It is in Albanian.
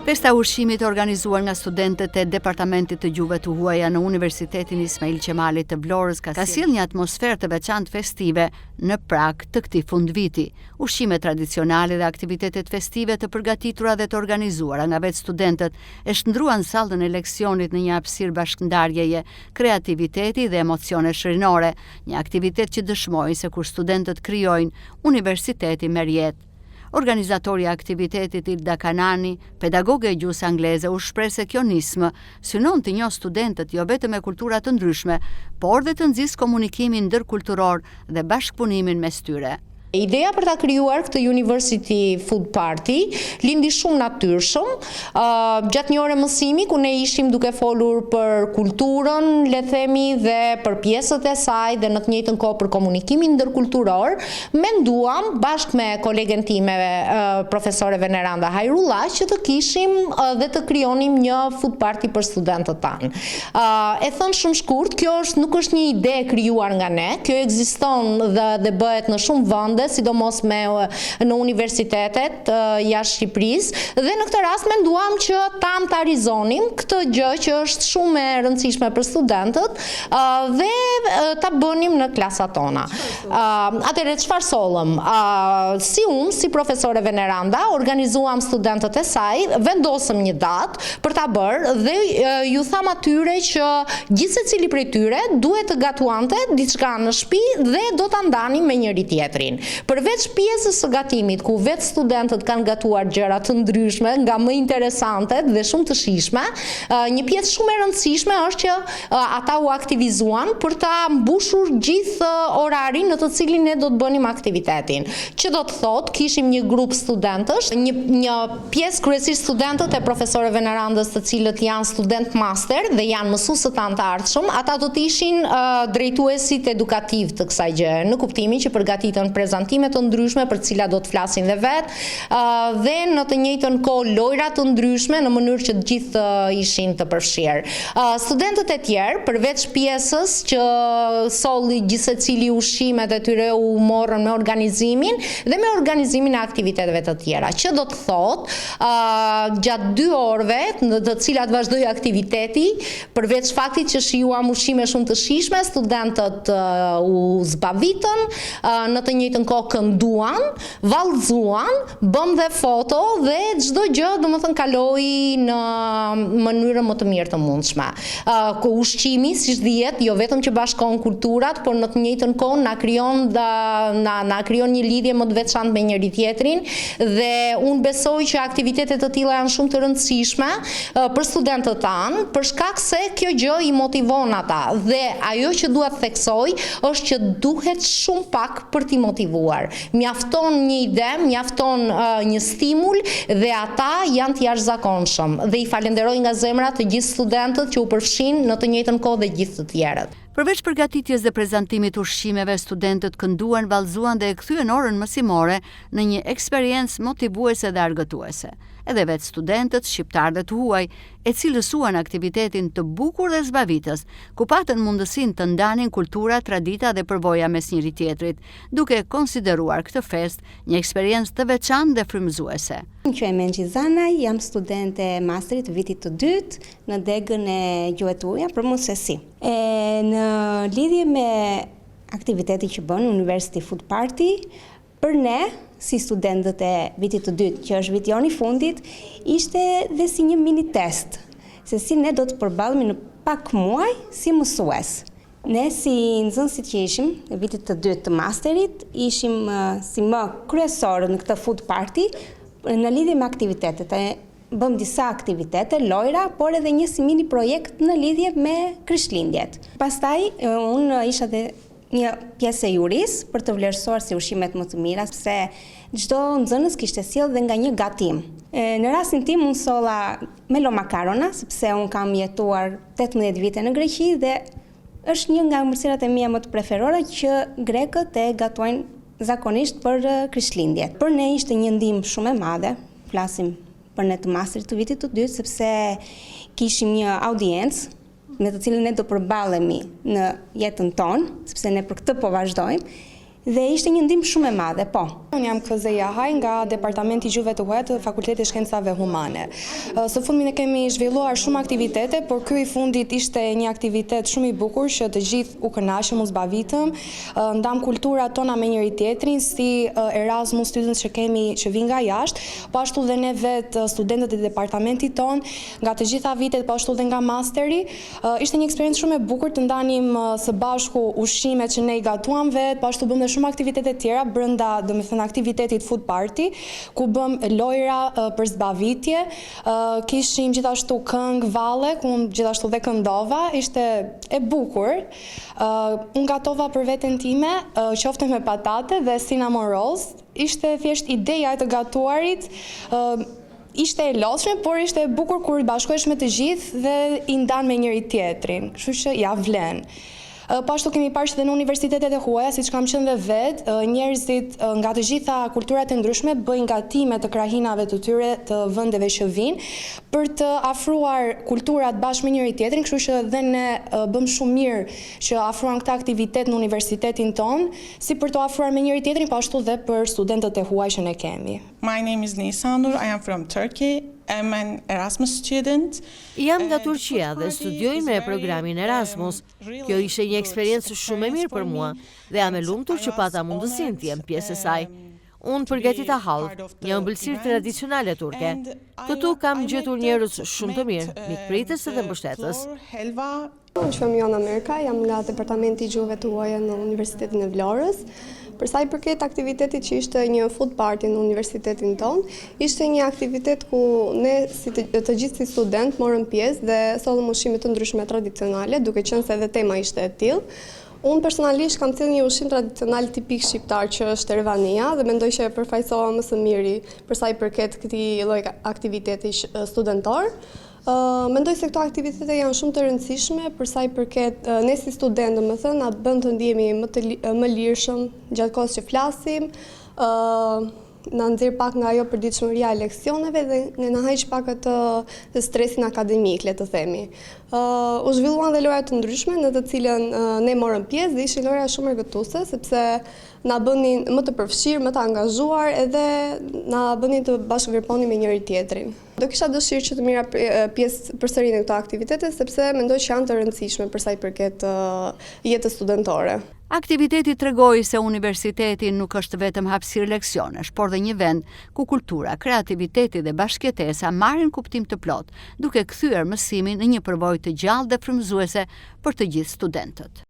Festa ushqimit organizuar nga studentët e Departamentit të Gjuhëve të Huaja në Universitetin Ismail Qemali të Vlorës ka sjellë një atmosferë të veçantë festive në prag të këtij fundviti. Ushqime tradicionale dhe aktivitetet festive të përgatitura dhe të organizuara nga vetë studentët e shndruan sallën e leksionit në një hapësirë bashkëndarjeje, kreativiteti dhe emocione shërinore, një aktivitet që dëshmoi se kur studentët krijojnë, universiteti merr jetë. Organizatori i aktivitetit Ilda Kanani, pedagoge e gjuhës angleze, u shpreh se kjo nismë synon të njohë studentët jo vetëm me kultura të ndryshme, por dhe të nxjisë komunikimin ndërkulturor dhe bashkëpunimin mes tyre. Ideja për ta krijuar këtë University Food Party lindi shumë natyrshëm. Gjatë një ore mësimi ku ne ishim duke folur për kulturën, le themi, dhe për pjesët e saj dhe në të njëjtën kohë për komunikimin ndërkulturor, menduam bashkë me kolegen time, profesore Veneranda Hajrullah, që të kishim dhe të krijonim një food party për studentët tanë. E thënë shumë shkurt, kjo nuk është një ide e krijuar nga ne, kjo ekziston dhe bëhet në shumë vende, sidomos në universitetet jashtë Shqipërisë, dhe në këtë rast menduam që ta amtarizonim këtë gjë që është shumë e rëndësishme për studentët dhe ta bënim në klasat tona. Atëherë çfarë sollëm? Si profesore Veneranda, organizuam studentët e saj, vendosëm një datë për ta bërë dhe ju tham atyre që gjithë secili prej tyre duhet të gatuante diçka në shtëpi dhe do ta ndanim me njëri tjetrin. Përveç pjesës së gatimit, ku vetë studentët kanë gatuar gjëra të ndryshme, nga më interesante dhe shumë të shijshme, një pjesë shumë e rëndësishme është që ata u aktivizuan për ta mbushur gjithë orarin në të cilin ne do të bënim aktivitetin. Që do të thotë, kishim një grup studentësh, një pjesë kryesisht studentët e profesore Venerandës, të cilët janë student master dhe janë mësuesët të ardhshëm, ata do të ishin drejtuesit edukativ të kësaj gjë, në kuptimin që përgatiten prezantime të ndryshme për të cilat do të flasin dhe vetë dhe në të njëjtën kohë lojra të ndryshme në mënyrë që të gjithë ishin të përfshirë. Studentët e tjerë, përveç pjesës që solli gjithsecili ushqimet e tyre u morën me organizimin dhe me organizimin e aktiviteteve të tjera. Që do të thotë, gjatë 2 orëve në të cilat vazhdoi aktiviteti, përveç faktit që shijuam ushqime shumë të shijshme, studentët u zbavitën, në të njëjtën kohë kënduan, vallëzuan, bëm dhe foto dhe çdo gjë domethënë kaloi në mënyrën më të mirë të mundshme. Ushqimi, siç dihet, jo vetëm që bashkon kulturat, por në të njëjtën kohë na krijon një lidhje më të veçantë me njëri tjetrin dhe unë besoj që aktivitetet të tilla janë shumë të rëndësishme për studentët tanë, për shkak se kjo gjë i motivon ata dhe ajo që dua të theksoj është që duhet shumë pak për t'i motivuar. Mjafton një ide, mjafton një stimul dhe ata janë të jashtëzakonshëm dhe i falenderoj nga zemra të gjithë studentët që u përfshin në të njëjtën kohë dhe gjithë të tjerët. Përveç përgatitjes dhe prezantimit ushqimeve, studentët kënduan, vallëzuan dhe e kthyen orën mësimore në një eksperiencë motivuese dhe argëtuese. Edhe vetë studentët, shqiptarë dhe të huaj, e cilësuan aktivitetin të bukur dhe zbavitës, ku patën mundësinë të ndanin kultura, tradita dhe përvoja mes njëri tjetrit, duke konsideruar këtë fest një eksperiencë të veçantë dhe frymëzuese. Quhem Mengjizana, jam studente masterit vitit të 2 në degën e gjuhëve të huaja për mësuesi. Në lidhje me aktivitetin që bën University Food Party, për ne, si studentët e vitit të 2, që është viti jonë i fundit, ishte dhe si një mini test, se si ne do të përballemi në pak muaj si mësues. Ne si nxënësit që ishim e vitit të 2 të masterit, ishim si më kryesorë në këtë food party në lidhje me aktivitetet. Bëm disa aktivitete, lojra, por edhe një si mini projekt në lidhje me Krishtlindjet. Pastaj, unë isha dhe një pjesë e jurisë për të vlerësuar si ushqimet më të mira, sepse çdo nxënës kishte sjell dhe nga një gatim. Në rastin tim unë solla melo makarona, sepse unë kam jetuar 18 vite në Greqi dhe është një nga ëmbëlsirat e mia më të preferuara që grekët e gatuajnë zakonisht për Krishtlindjet. Për ne ishte një ndihmë shumë e madhe, flasim për ne të masterit të vitit të 2, sepse kishim një audiencë me të cilën ne do përballemi në jetën tonë, sepse ne për këtë po vazhdojmë, dhe ishte një ndihmë shumë e madhe, po. Unë jam Këzeja Haj nga Departamenti Gjuhëve të Huaja të Fakultetit Shkencave Humane. Së fundmi ne kemi zhvilluar shumë aktivitete, por ky i fundit ishte një aktivitet shumë i bukur që të gjithë u kënaqëm, u zbavitëm, ndam kulturat tona me njëri tjetrin, si Erasmus students që kemi që vinë nga jashtë, po ashtu dhe ne vetë studentët e departamentit ton, nga të gjitha vitet, po ashtu dhe nga masteri. Ishte një eksperiencë shumë e bukur të ndanim së bashku ushqimet që ne i gatuam vetë, po ashtu bëm dhe shumë aktivitete tjera brenda, domethënë, aktivitetit food party, ku bëm lojra për zbavitje, kishim gjithashtu këngë valle, ku unë gjithashtu dhe këndova, ishte e bukur. Unë gatova për veten time, qofte me patate dhe cinnamon rolls, ishte thjesht ideja e të gatuarit, ishte e lodhshme, por ishte e bukur kur bashkohesh me të gjithë dhe i ndan me njëri tjetrin, kështu që ja vlen. Po ashtu kemi parë që dhe në universitetet e huaja, siç kam qenë dhe vetë, njerëzit nga të gjitha kulturat e ndryshme bëjnë gatime të krahinave të tyre të vendeve që vinë për të afruar kulturat bashkë me njëri tjetrin, kështu që dhe ne bëm shumë mirë që afruan këtë aktivitet në universitetin ton, si për të afruar me njëri tjetrin, po ashtu dhe për studentët e huaj që ne kemi. My name is Nisanur, I am from Turkey. I'm an Erasmus student. Jam nga Turqia dhe studioj me programin Erasmus. Kjo ishte një eksperiencë shumë e mirë për mua dhe jam e lumtur që pata mundësinë të jem pjesë e saj. Unë përgatita hall, një ëmbëlsirë tradicionale turke. Këtu kam gjetur njerëz shumë të mirë, mikpritës dhe mbështetës. Unë quhem Jona Merka, jam nga Departamenti i Gjuhëve të Huaja në Universitetin e Vlorës. Për sa i përket aktivitetit që ishte një food party në universitetin ton, ishte një aktivitet ku ne të gjithë si student morëm pjesë dhe sollëm ushqime të ndryshme tradicionale, duke qenë se edhe tema ishte e tillë. Unë personalisht kam thënë një ushqim tradicional tipik shqiptar që është ervania dhe mendoj që e përfaqësova më së miri për sa i përket këtij lloji aktiviteti studentor. Mendoj se këto aktivitete janë shumë të rëndësishme për sa i përket ne si student, domethënë na bën të ndihemi më lirshëm gjatë kohës që flasim, na nxjerr pak nga ajo përditshmëria e leksioneve dhe na heq pak atë stresin akademik, le të themi. U zhvilluan dhe lojra të ndryshme në të cilën ne morëm pjesë dhe ishin lojra shumë argëtuese sepse na bënin më të përfshirë, më të angazhuar edhe na bënin të bashkëvepronim me njëri tjetrin. Do kisha dëshirë që të merra pjesë përsëri në këto aktivitete sepse mendoj që janë të rëndësishme për sa i përket jetës studentore. Aktiviteti tregoi se universiteti nuk është vetëm hapësirë leksionesh, por dhe një vend ku kultura, kreativiteti dhe bashkëjetesa marrin kuptim të plot, duke kthyer mësimin në një përvojë të gjallë dhe frymëzuese për të gjithë studentët.